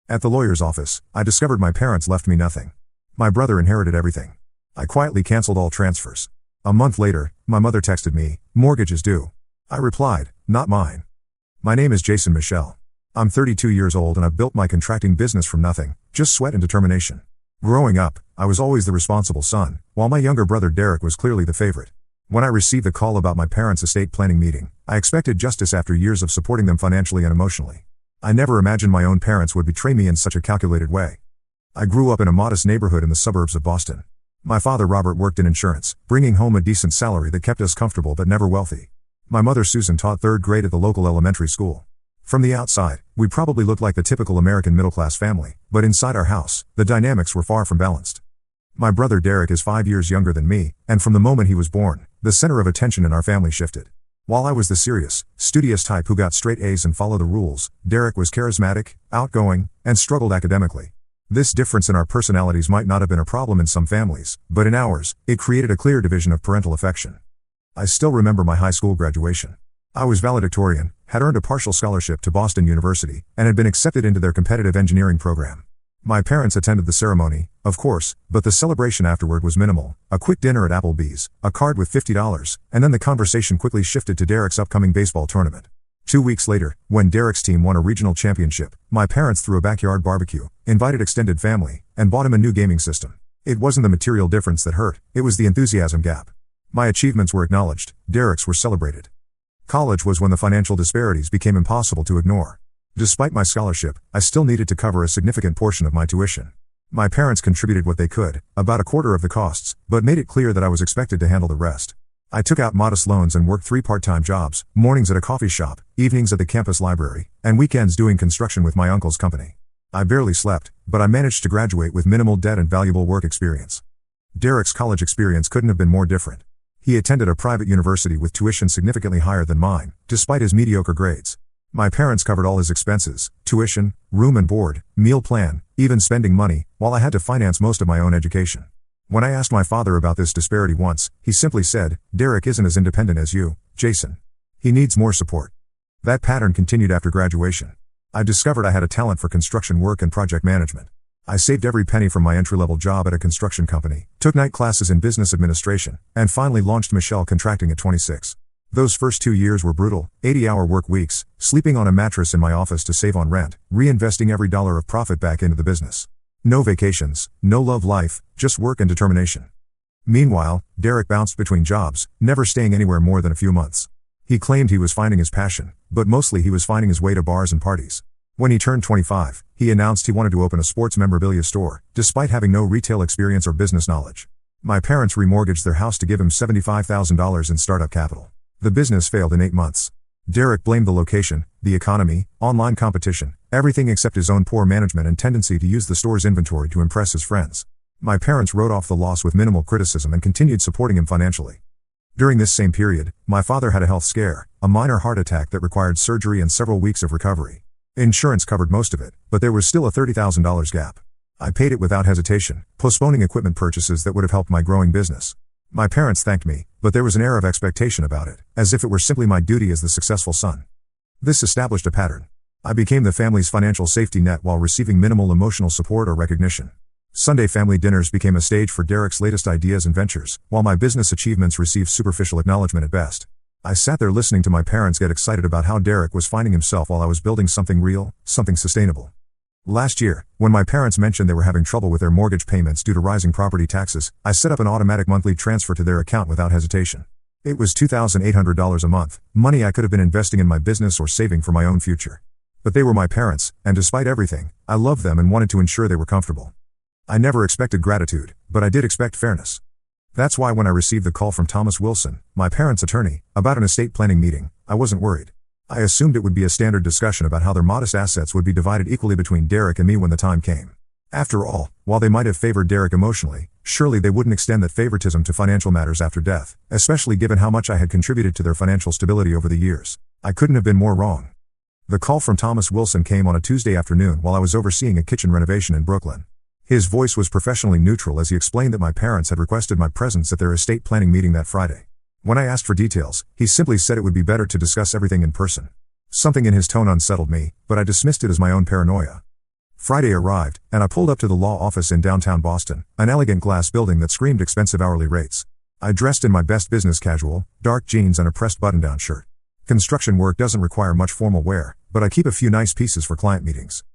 At the lawyer's office, I discovered my parents left me nothing. My brother inherited everything. I quietly canceled all transfers. A month later, my mother texted me, "Mortgage is due." I replied, "Not mine." My name is Jason Michel. I'm 32 years old and I've built my contracting business from nothing, just sweat and determination. Growing up, I was always the responsible son, while my younger brother Derek was clearly the favorite. When I received the call about my parents' estate planning meeting, I expected justice after years of supporting them financially and emotionally. I never imagined my own parents would betray me in such a calculated way. I grew up in a modest neighborhood in the suburbs of Boston. My father Robert worked in insurance, bringing home a decent salary that kept us comfortable but never wealthy. My mother Susan taught third grade at the local elementary school. From the outside, we probably looked like the typical American middle-class family, but inside our house, the dynamics were far from balanced. My brother Derek is 5 years younger than me, and from the moment he was born, the center of attention in our family shifted. While I was the serious, studious type who got straight A's and followed the rules, Derek was charismatic, outgoing, and struggled academically. This difference in our personalities might not have been a problem in some families, but in ours, it created a clear division of parental affection. I still remember my high school graduation. I was valedictorian, had earned a partial scholarship to Boston University, and had been accepted into their competitive engineering program. My parents attended the ceremony, of course, but the celebration afterward was minimal: a quick dinner at Applebee's, a card with $50, and then the conversation quickly shifted to Derek's upcoming baseball tournament. 2 weeks later, when Derek's team won a regional championship, my parents threw a backyard barbecue, invited extended family, and bought him a new gaming system. It wasn't the material difference that hurt, it was the enthusiasm gap. My achievements were acknowledged, Derek's were celebrated. College was when the financial disparities became impossible to ignore. Despite my scholarship, I still needed to cover a significant portion of my tuition. My parents contributed what they could, about a quarter of the costs, but made it clear that I was expected to handle the rest. I took out modest loans and worked 3 part-time jobs, mornings at a coffee shop, evenings at the campus library, and weekends doing construction with my uncle's company. I barely slept, but I managed to graduate with minimal debt and valuable work experience. Derek's college experience couldn't have been more different. He attended a private university with tuition significantly higher than mine, despite his mediocre grades. My parents covered all his expenses: tuition, room and board, meal plan, even spending money, while I had to finance most of my own education. When I asked my father about this disparity once, he simply said, "Derek isn't as independent as you, Jason. He needs more support." That pattern continued after graduation. I discovered I had a talent for construction work and project management. I saved every penny from my entry-level job at a construction company, took night classes in business administration, and finally launched Michel Contracting at 26. Those first 2 years were brutal: 80-hour work weeks, sleeping on a mattress in my office to save on rent, reinvesting every dollar of profit back into the business. No vacations, no love life, just work and determination. Meanwhile, Derek bounced between jobs, never staying anywhere more than a few months. He claimed he was finding his passion, but mostly he was finding his way to bars and parties. When he turned 25, he announced he wanted to open a sports memorabilia store, despite having no retail experience or business knowledge. My parents remortgaged their house to give him $75,000 in startup capital. The business failed in 8 months. Derek blamed the location, the economy, online competition, everything except his own poor management and tendency to use the store's inventory to impress his friends. My parents wrote off the loss with minimal criticism and continued supporting him financially. During this same period, my father had a health scare, a minor heart attack that required surgery and several weeks of recovery. Insurance covered most of it, but there was still a $30,000 gap. I paid it without hesitation, postponing equipment purchases that would have helped my growing business. My parents thanked me, but there was an air of expectation about it, as if it were simply my duty as the successful son. This established a pattern. I became the family's financial safety net while receiving minimal emotional support or recognition. Sunday family dinners became a stage for Derek's latest ideas and ventures, while my business achievements received superficial acknowledgement at best. I sat there listening to my parents get excited about how Derek was finding himself while I was building something real, something sustainable. Last year, when my parents mentioned they were having trouble with their mortgage payments due to rising property taxes, I set up an automatic monthly transfer to their account without hesitation. It was $2,800 a month, money I could have been investing in my business or saving for my own future. But they were my parents, and despite everything, I loved them and wanted to ensure they were comfortable. I never expected gratitude, but I did expect fairness. That's why when I received the call from Thomas Wilson, my parents' attorney, about an estate planning meeting, I wasn't worried. I assumed it would be a standard discussion about how their modest assets would be divided equally between Derek and me when the time came. After all, while they might have favored Derek emotionally, surely they wouldn't extend that favoritism to financial matters after death, especially given how much I had contributed to their financial stability over the years. I couldn't have been more wrong. The call from Thomas Wilson came on a Tuesday afternoon while I was overseeing a kitchen renovation in Brooklyn. His voice was professionally neutral as he explained that my parents had requested my presence at their estate planning meeting that Friday. When I asked for details, he simply said it would be better to discuss everything in person. Something in his tone unsettled me, but I dismissed it as my own paranoia. Friday arrived, and I pulled up to the law office in downtown Boston, an elegant glass building that screamed expensive hourly rates. I dressed in my best business casual, dark jeans and a pressed button-down shirt. Construction work doesn't require much formal wear, but I keep a few nice pieces for client meetings.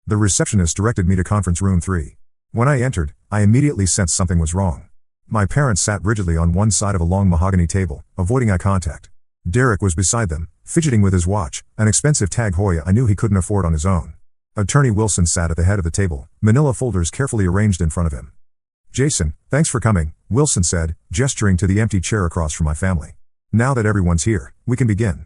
The receptionist directed me to conference room 3. When I entered, I immediately sensed something was wrong. My parents sat rigidly on one side of a long mahogany table, avoiding eye contact. Derek was beside them, fidgeting with his watch, an expensive Tag Heuer I knew he couldn't afford on his own. Attorney Wilson sat at the head of the table, manila folders carefully arranged in front of him. "Jason, thanks for coming," Wilson said, gesturing to the empty chair across from my family. "Now that everyone's here, we can begin."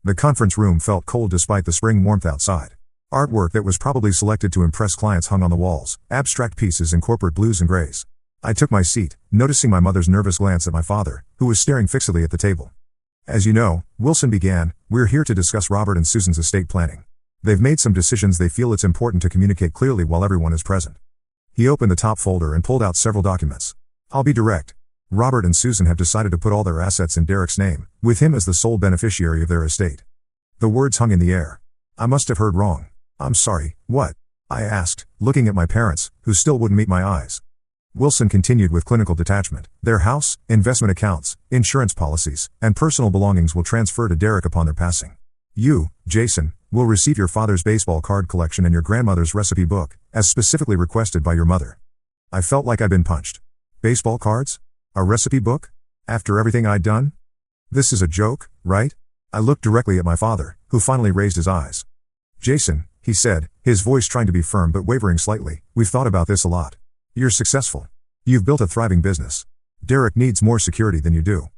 The conference room felt cold despite the spring warmth outside. Artwork that was probably selected to impress clients hung on the walls, abstract pieces in corporate blues and grays. I took my seat, noticing my mother's nervous glance at my father, who was staring fixedly at the table. "As you know," Wilson began, "we're here to discuss Robert and Susan's estate planning. They've made some decisions they feel it's important to communicate clearly while everyone is present." He opened the top folder and pulled out several documents. "I'll be direct. Robert and Susan have decided to put all their assets in Derek's name, with him as the sole beneficiary of their estate." The words hung in the air. I must have heard wrong. "I'm sorry, what?" I asked, looking at my parents, who still wouldn't meet my eyes. Wilson continued with clinical detachment. "Their house, investment accounts, insurance policies, and personal belongings will transfer to Derek upon their passing. You, Jason, will receive your father's baseball card collection and your grandmother's recipe book, as specifically requested by your mother." I felt like I'd been punched. Baseball cards? A recipe book? After everything I'd done? This is a joke, right? I looked directly at my father, who finally raised his eyes. "Jason," he said, his voice trying to be firm but wavering slightly, "we've thought about this a lot. You're successful. You've built a thriving business. Derek needs more security than you do."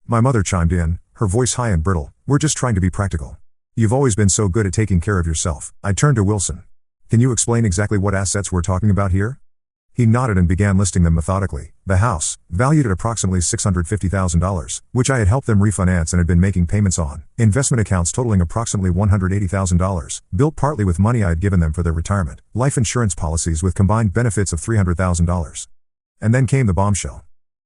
My mother chimed in, her voice high and brittle, "We're just trying to be practical. You've always been so good at taking care of yourself." I turned to Wilson. "Can you explain exactly what assets we're talking about here?" He nodded and began listing them methodically. The house, valued at approximately $650,000, which I had helped them refinance and had been making payments on. Investment accounts totaling approximately $180,000, built partly with money I had given them for their retirement. Life insurance policies with combined benefits of $300,000. And then came the bombshell.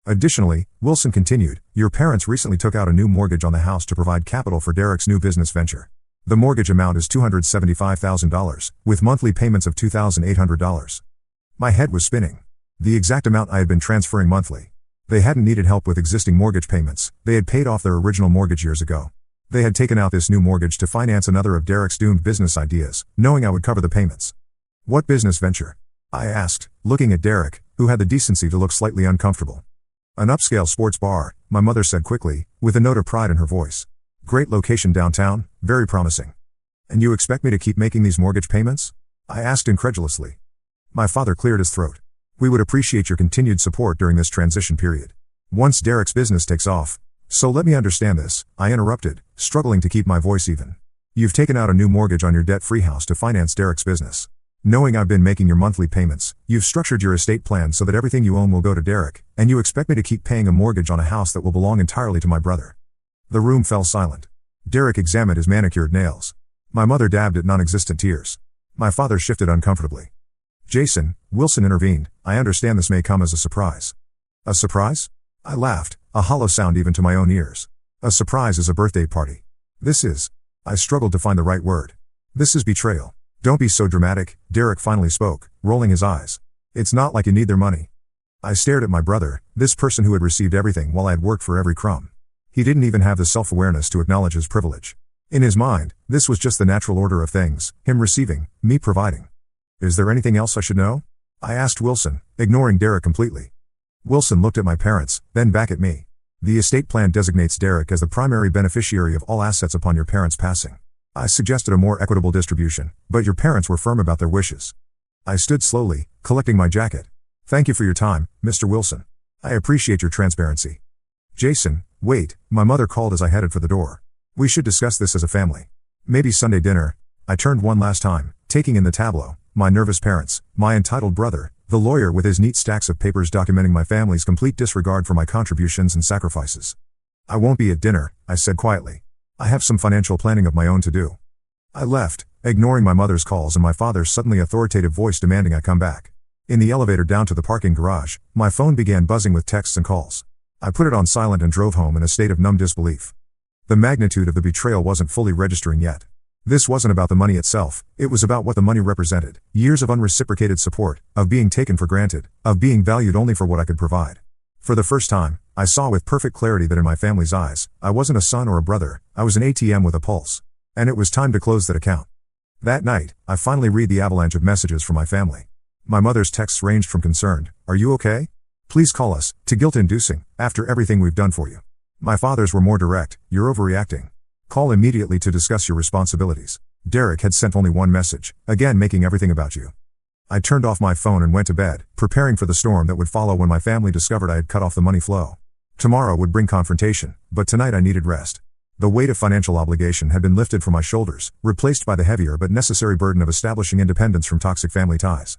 Additionally, Wilson continued, "Your parents recently took out a new mortgage on the house to provide capital for Derek's new business venture. The mortgage amount is $275,000, with monthly payments of $2,800. My head was spinning. The exact amount I had been transferring monthly. They hadn't needed help with existing mortgage payments, they had paid off their original mortgage years ago. They had taken out this new mortgage to finance another of Derek's doomed business ideas, knowing I would cover the payments." "What business venture?" I asked, looking at Derek, who had the decency to look slightly uncomfortable. "An upscale sports bar," my mother said quickly, with a note of pride in her voice. "Great location downtown, very promising." "And you expect me to keep making these mortgage payments?" I asked incredulously. My father cleared his throat. "We would appreciate your continued support during this transition period. Once Derek's business takes off." "So let me understand this," I interrupted, struggling to keep my voice even. "You've taken out a new mortgage on your debt-free house to finance Derek's business. Knowing I've been making your monthly payments, you've structured your estate plan so that everything you own will go to Derek, and you expect me to keep paying a mortgage on a house that will belong entirely to my brother." The room fell silent. Derek examined his manicured nails. My mother dabbed at non-existent tears. My father shifted uncomfortably. "Jason," Wilson intervened, "I understand this may come as a surprise." "A surprise?" I laughed, a hollow sound even to my own ears. "A surprise is a birthday party. This is—" I struggled to find the right word. "This is betrayal." "Don't be so dramatic," Derek finally spoke, rolling his eyes. "It's not like you need their money." I stared at my brother, this person who had received everything while I had worked for every crumb. He didn't even have the self-awareness to acknowledge his privilege. In his mind, this was just the natural order of things, him receiving, me providing. "Is there anything else I should know?" I asked Wilson, ignoring Derek completely. Wilson looked at my parents, then back at me. "The estate plan designates Derek as the primary beneficiary of all assets upon your parents' passing. I suggested a more equitable distribution, but your parents were firm about their wishes." I stood slowly, collecting my jacket. "Thank you for your time, Mr. Wilson. I appreciate your transparency." "Jason, wait," my mother called as I headed for the door. "We should discuss this as a family. Maybe Sunday dinner." I turned one last time, taking in the tableau, my nervous parents, my entitled brother, the lawyer with his neat stacks of papers documenting my family's complete disregard for my contributions and sacrifices. "I won't be at dinner," I said quietly. "I have some financial planning of my own to do." I left, ignoring my mother's calls and my father's suddenly authoritative voice demanding I come back. In the elevator down to the parking garage, my phone began buzzing with texts and calls. I put it on silent and drove home in a state of numb disbelief. The magnitude of the betrayal wasn't fully registering yet. This wasn't about the money itself, it was about what the money represented. Years of unreciprocated support, of being taken for granted, of being valued only for what I could provide. For the first time, I saw with perfect clarity that in my family's eyes, I wasn't a son or a brother, I was an ATM with a pulse. And it was time to close that account. That night, I finally read the avalanche of messages from my family. My mother's texts ranged from concerned, "Are you okay? Please call us," to guilt-inducing, "After everything we've done for you." My father's were more direct, "You're overreacting. Call immediately to discuss your responsibilities." Derek had sent only one message, again making everything about you. I turned off my phone and went to bed, preparing for the storm that would follow when my family discovered I had cut off the money flow. Tomorrow would bring confrontation, but tonight I needed rest. The weight of financial obligation had been lifted from my shoulders, replaced by the heavier but necessary burden of establishing independence from toxic family ties.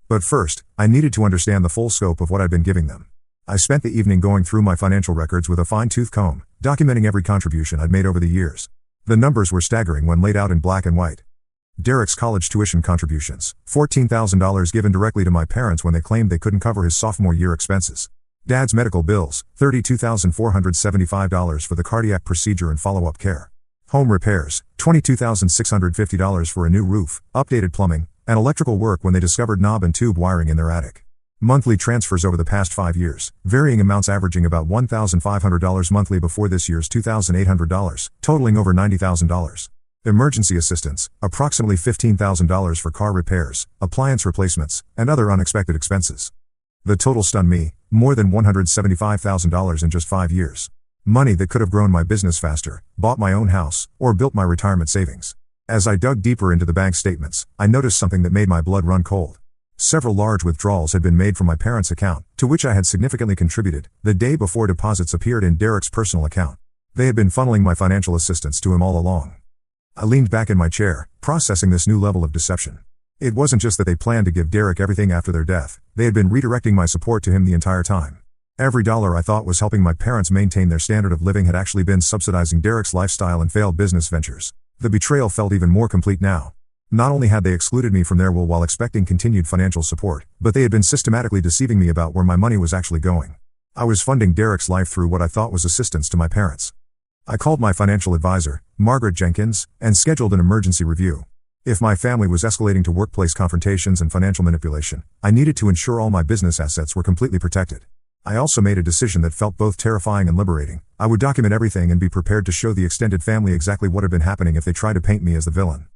But first, I needed to understand the full scope of what I'd been giving them. I spent the evening going through my financial records with a fine-tooth comb, documenting every contribution I'd made over the years. The numbers were staggering when laid out in black and white. Derek's college tuition contributions, $14,000 given directly to my parents when they claimed they couldn't cover his sophomore year expenses. Dad's medical bills, $32,475 for the cardiac procedure and follow-up care. Home repairs, $22,650 for a new roof, updated plumbing, and electrical work when they discovered knob and tube wiring in their attic. Monthly transfers over the past 5 years, varying amounts averaging about $1,500 monthly before this year's $2,800, totaling over $90,000. Emergency assistance, approximately $15,000 for car repairs, appliance replacements, and other unexpected expenses. The total stunned me, more than $175,000 in just 5 years. Money that could have grown my business faster, bought my own house, or built my retirement savings. As I dug deeper into the bank statements, I noticed something that made my blood run cold. Several large withdrawals had been made from my parents' account, to which I had significantly contributed, the day before deposits appeared in Derek's personal account. They had been funneling my financial assistance to him all along. I leaned back in my chair, processing this new level of deception. It wasn't just that they planned to give Derek everything after their death, they had been redirecting my support to him the entire time. Every dollar I thought was helping my parents maintain their standard of living had actually been subsidizing Derek's lifestyle and failed business ventures. The betrayal felt even more complete now. Not only had they excluded me from their will while expecting continued financial support, but they had been systematically deceiving me about where my money was actually going. I was funding Derek's life through what I thought was assistance to my parents. I called my financial advisor, Margaret Jenkins, and scheduled an emergency review. If my family was escalating to workplace confrontations and financial manipulation, I needed to ensure all my business assets were completely protected. I also made a decision that felt both terrifying and liberating. I would document everything and be prepared to show the extended family exactly what had been happening if they tried to paint me as the villain.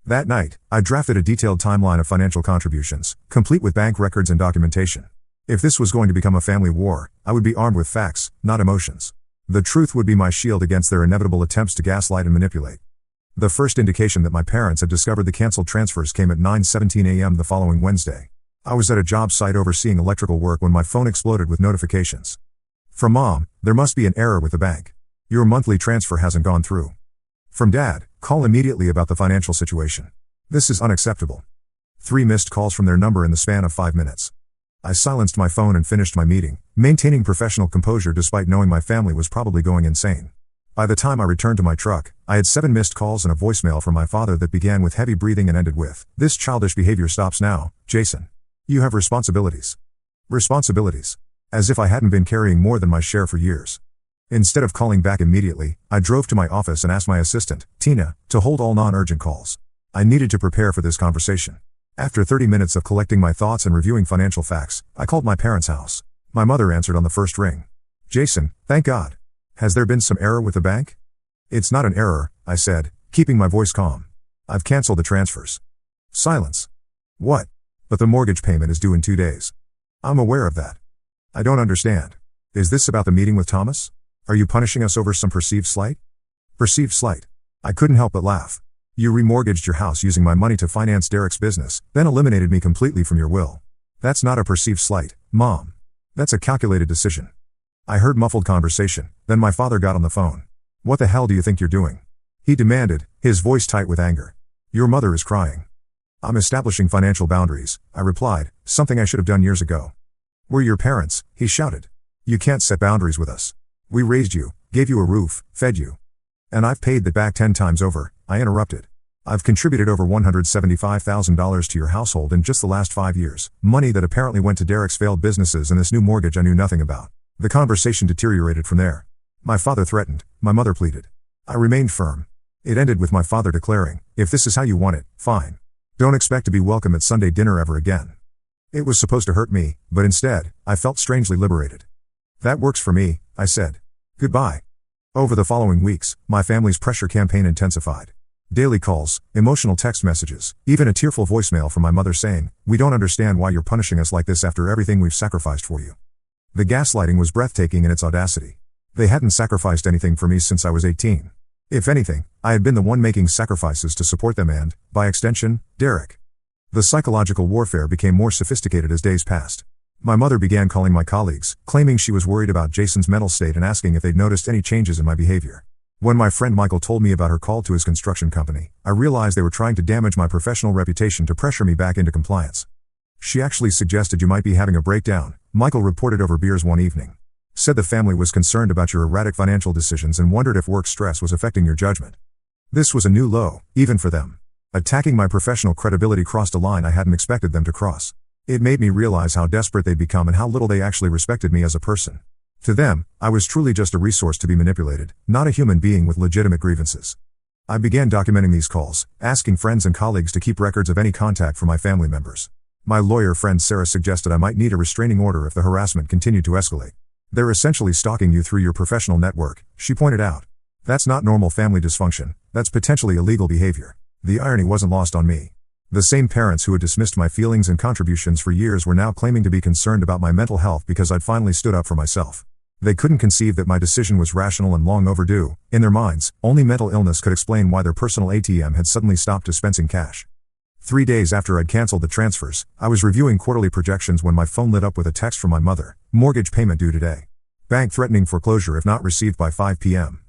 That night, I drafted a detailed timeline of financial contributions, complete with bank records and documentation. If this was going to become a family war, I would be armed with facts, not emotions. The truth would be my shield against their inevitable attempts to gaslight and manipulate. The first indication that my parents had discovered the canceled transfers came at 9:17 a.m. the following Wednesday. I was at a job site overseeing electrical work when my phone exploded with notifications. From Mom, "There must be an error with the bank. Your monthly transfer hasn't gone through." From Dad, "Call immediately about the financial situation. This is unacceptable." 3 missed calls from their number in the span of 5 minutes. I silenced my phone and finished my meeting, maintaining professional composure despite knowing my family was probably going insane. By the time I returned to my truck, I had 7 missed calls and a voicemail from my father that began with heavy breathing and ended with, "This childish behavior stops now, Jason. You have responsibilities." Responsibilities. As if I hadn't been carrying more than my share for years. Instead of calling back immediately, I drove to my office and asked my assistant, Tina, to hold all non-urgent calls. I needed to prepare for this conversation. After 30 minutes of collecting my thoughts and reviewing financial facts, I called my parents' house. My mother answered on the first ring. "Jason, thank God. Has there been some error with the bank?" "It's not an error," I said, keeping my voice calm. "I've canceled the transfers." Silence. "What?" "But the mortgage payment is due in 2 days." "I'm aware of that." "I don't understand. Is this about the meeting with Thomas? Are you punishing us over some perceived slight?" "Perceived slight." I couldn't help but laugh. "You remortgaged your house using my money to finance Derek's business, then eliminated me completely from your will. That's not a perceived slight, Mom. That's a calculated decision." I heard muffled conversation, then my father got on the phone. "What the hell do you think you're doing?" he demanded, his voice tight with anger. "Your mother is crying." "I'm establishing financial boundaries," I replied, something I should have done years ago. "We're your parents," he shouted. "You can't set boundaries with us. We raised you, gave you a roof, fed you." "And I've paid that back 10 times over," I interrupted. "I've contributed over $175,000 to your household in just the last 5 years, money that apparently went to Derek's failed businesses and this new mortgage I knew nothing about." The conversation deteriorated from there. My father threatened, my mother pleaded. I remained firm. It ended with my father declaring, "If this is how you want it, fine. Don't expect to be welcome at Sunday dinner ever again." It was supposed to hurt me, but instead, I felt strangely liberated. "That works for me," I said. "Goodbye." Over the following weeks, my family's pressure campaign intensified. Daily calls, emotional text messages, even a tearful voicemail from my mother saying, "We don't understand why you're punishing us like this after everything we've sacrificed for you." The gaslighting was breathtaking in its audacity. They hadn't sacrificed anything for me since I was 18. If anything, I had been the one making sacrifices to support them and, by extension, Derek. The psychological warfare became more sophisticated as days passed. My mother began calling my colleagues, claiming she was worried about Jason's mental state and asking if they'd noticed any changes in my behavior. When my friend Michael told me about her call to his construction company, I realized they were trying to damage my professional reputation to pressure me back into compliance. "She actually suggested you might be having a breakdown," Michael reported over beers one evening. "Said the family was concerned about your erratic financial decisions and wondered if work stress was affecting your judgment." This was a new low, even for them. Attacking my professional credibility crossed a line I hadn't expected them to cross. It made me realize how desperate they'd become and how little they actually respected me as a person. To them, I was truly just a resource to be manipulated, not a human being with legitimate grievances. I began documenting these calls, asking friends and colleagues to keep records of any contact from my family members. My lawyer friend Sarah suggested I might need a restraining order if the harassment continued to escalate. "They're essentially stalking you through your professional network," she pointed out. "That's not normal family dysfunction, that's potentially illegal behavior." The irony wasn't lost on me. The same parents who had dismissed my feelings and contributions for years were now claiming to be concerned about my mental health because I'd finally stood up for myself. They couldn't conceive that my decision was rational and long overdue. In their minds, only mental illness could explain why their personal ATM had suddenly stopped dispensing cash. 3 days after I'd canceled the transfers, I was reviewing quarterly projections when my phone lit up with a text from my mother, "Mortgage payment due today. Bank threatening foreclosure if not received by 5 p.m.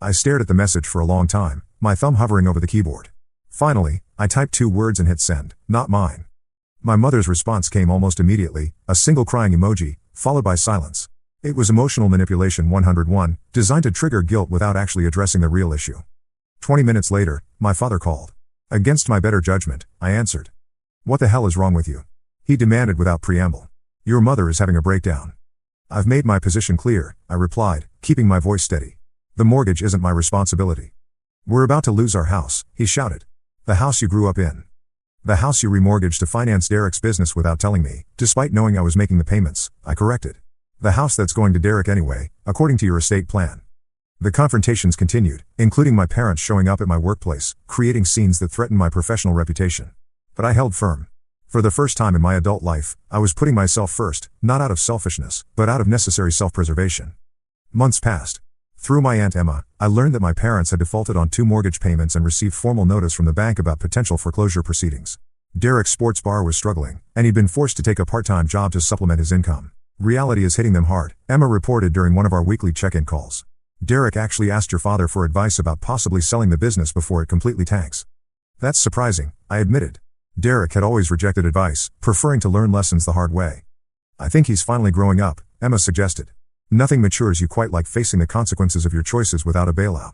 I stared at the message for a long time, my thumb hovering over the keyboard. Finally, I typed 2 words and hit send, "Not mine." My mother's response came almost immediately, a single crying emoji, followed by silence. It was emotional manipulation 101, designed to trigger guilt without actually addressing the real issue. 20 minutes later, my father called. Against my better judgment, I answered. "What the hell is wrong with you?" he demanded without preamble. "Your mother is having a breakdown." "I've made my position clear," I replied, keeping my voice steady. "The mortgage isn't my responsibility." "We're about to lose our house," he shouted. "The house you grew up in. The house you remortgaged to finance Derek's business without telling me, despite knowing I was making the payments," I corrected. "The house that's going to Derek anyway, according to your estate plan." The confrontations continued, including my parents showing up at my workplace, creating scenes that threatened my professional reputation. But I held firm. For the first time in my adult life, I was putting myself first, not out of selfishness, but out of necessary self-preservation. Months passed. Through my Aunt Emma, I learned that my parents had defaulted on 2 mortgage payments and received formal notice from the bank about potential foreclosure proceedings. Derek's sports bar was struggling, and he'd been forced to take a part-time job to supplement his income. "Reality is hitting them hard," Emma reported during one of our weekly check-in calls. "Derek actually asked your father for advice about possibly selling the business before it completely tanks." "That's surprising," I admitted. Derek had always rejected advice, preferring to learn lessons the hard way. "I think he's finally growing up," Emma suggested. "Nothing matures you quite like facing the consequences of your choices without a bailout."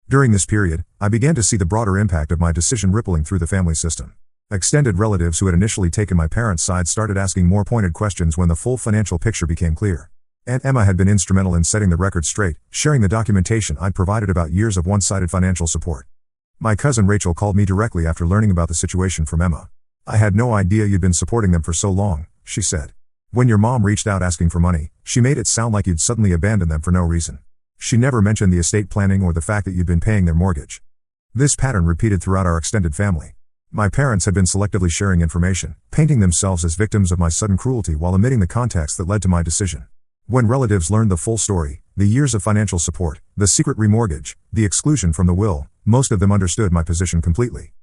During this period, I began to see the broader impact of my decision rippling through the family system. Extended relatives who had initially taken my parents' side started asking more pointed questions when the full financial picture became clear. Aunt Emma had been instrumental in setting the record straight, sharing the documentation I'd provided about years of one-sided financial support. My cousin Rachel called me directly after learning about the situation from Emma. "I had no idea you'd been supporting them for so long," she said. "When your mom reached out asking for money, she made it sound like you'd suddenly abandoned them for no reason. She never mentioned the estate planning or the fact that you'd been paying their mortgage." This pattern repeated throughout our extended family. My parents had been selectively sharing information, painting themselves as victims of my sudden cruelty while omitting the context that led to my decision. When relatives learned the full story, the years of financial support, the secret remortgage, the exclusion from the will, most of them understood my position completely.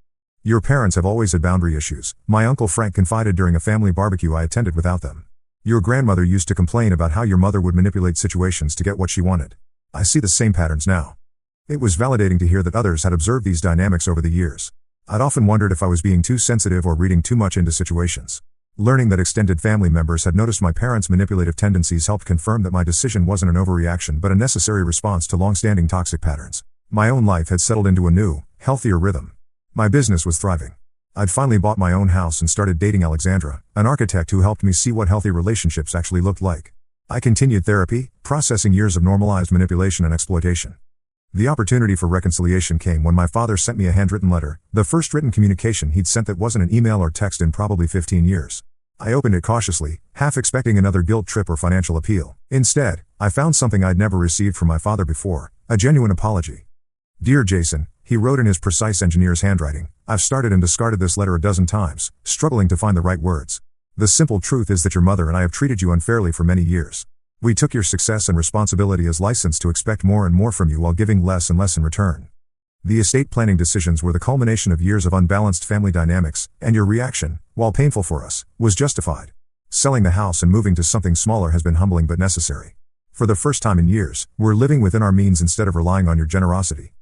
"Your parents have always had boundary issues," my Uncle Frank confided during a family barbecue I attended without them. "Your grandmother used to complain about how your mother would manipulate situations to get what she wanted. I see the same patterns now." It was validating to hear that others had observed these dynamics over the years. I'd often wondered if I was being too sensitive or reading too much into situations. Learning that extended family members had noticed my parents' manipulative tendencies helped confirm that my decision wasn't an overreaction but a necessary response to long-standing toxic patterns. My own life had settled into a new, healthier rhythm. My business was thriving. I'd finally bought my own house and started dating Alexandra, an architect who helped me see what healthy relationships actually looked like. I continued therapy, processing years of normalized manipulation and exploitation. The opportunity for reconciliation came when my father sent me a handwritten letter, the first written communication he'd sent that wasn't an email or text in probably 15 years. I opened it cautiously, half expecting another guilt trip or financial appeal. Instead, I found something I'd never received from my father before, a genuine apology. "Dear Jason," he wrote in his precise engineer's handwriting, "I've started and discarded this letter a dozen times, struggling to find the right words. The simple truth is that your mother and I have treated you unfairly for many years. We took your success and responsibility as license to expect more and more from you while giving less and less in return. The estate planning decisions were the culmination of years of unbalanced family dynamics, and your reaction, while painful for us, was justified. Selling the house and moving to something smaller has been humbling but necessary. For the first time in years, we're living within our means instead of relying on your generosity.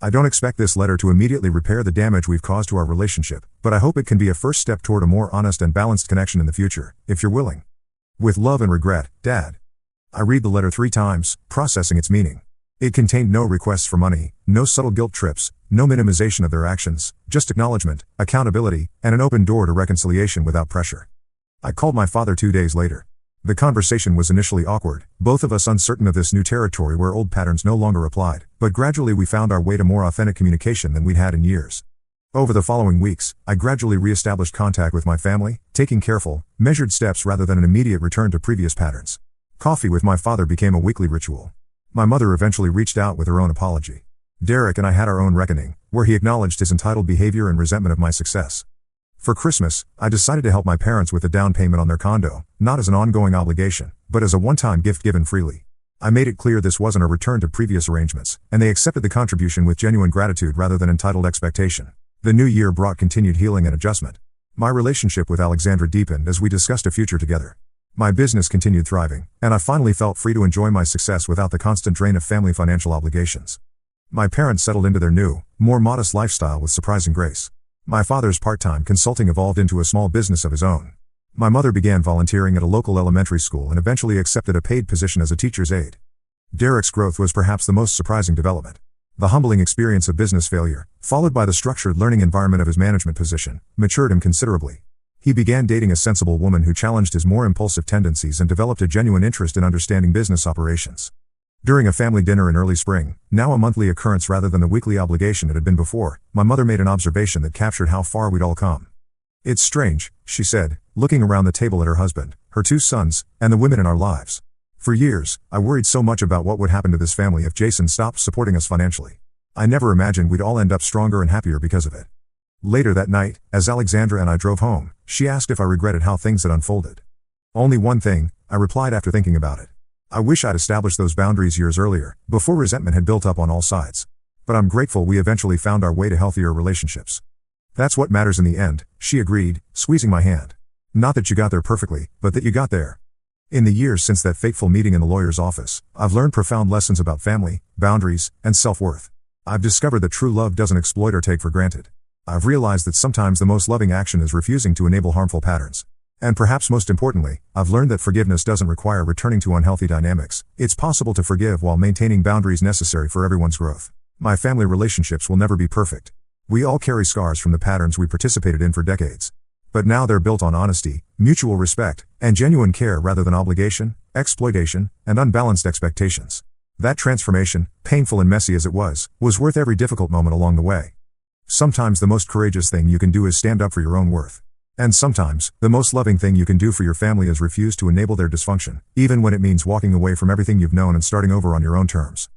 I don't expect this letter to immediately repair the damage we've caused to our relationship, but I hope it can be a first step toward a more honest and balanced connection in the future, if you're willing. With love and regret, Dad." I read the letter 3 times, processing its meaning. It contained no requests for money, no subtle guilt trips, no minimization of their actions, just acknowledgement, accountability, and an open door to reconciliation without pressure. I called my father 2 days later. The conversation was initially awkward, both of us uncertain of this new territory where old patterns no longer applied, but gradually we found our way to more authentic communication than we'd had in years. Over the following weeks, I gradually re-established contact with my family, taking careful, measured steps rather than an immediate return to previous patterns. Coffee with my father became a weekly ritual. My mother eventually reached out with her own apology. Derek and I had our own reckoning, where he acknowledged his entitled behavior and resentment of my success. For Christmas, I decided to help my parents with a down payment on their condo, not as an ongoing obligation, but as a one-time gift given freely. I made it clear this wasn't a return to previous arrangements, and they accepted the contribution with genuine gratitude rather than entitled expectation. The new year brought continued healing and adjustment. My relationship with Alexandra deepened as we discussed a future together. My business continued thriving, and I finally felt free to enjoy my success without the constant drain of family financial obligations. My parents settled into their new, more modest lifestyle with surprising grace. My father's part-time consulting evolved into a small business of his own. My mother began volunteering at a local elementary school and eventually accepted a paid position as a teacher's aide. Derek's growth was perhaps the most surprising development. The humbling experience of business failure, followed by the structured learning environment of his management position, matured him considerably. He began dating a sensible woman who challenged his more impulsive tendencies and developed a genuine interest in understanding business operations. During a family dinner in early spring, now a monthly occurrence rather than the weekly obligation it had been before, my mother made an observation that captured how far we'd all come. "It's strange," she said, looking around the table at her husband, her 2 sons, and the women in our lives. "For years, I worried so much about what would happen to this family if Jason stopped supporting us financially. I never imagined we'd all end up stronger and happier because of it." Later that night, as Alexandra and I drove home, she asked if I regretted how things had unfolded. "Only one thing," I replied after thinking about it. "I wish I'd established those boundaries years earlier, before resentment had built up on all sides. But I'm grateful we eventually found our way to healthier relationships." "That's what matters in the end," she agreed, squeezing my hand. "Not that you got there perfectly, but that you got there." In the years since that fateful meeting in the lawyer's office, I've learned profound lessons about family, boundaries, and self-worth. I've discovered that true love doesn't exploit or take for granted. I've realized that sometimes the most loving action is refusing to enable harmful patterns. And perhaps most importantly, I've learned that forgiveness doesn't require returning to unhealthy dynamics. It's possible to forgive while maintaining boundaries necessary for everyone's growth. My family relationships will never be perfect. We all carry scars from the patterns we participated in for decades. But now they're built on honesty, mutual respect, and genuine care rather than obligation, exploitation, and unbalanced expectations. That transformation, painful and messy as it was worth every difficult moment along the way. Sometimes the most courageous thing you can do is stand up for your own worth. And sometimes, the most loving thing you can do for your family is refuse to enable their dysfunction, even when it means walking away from everything you've known and starting over on your own terms.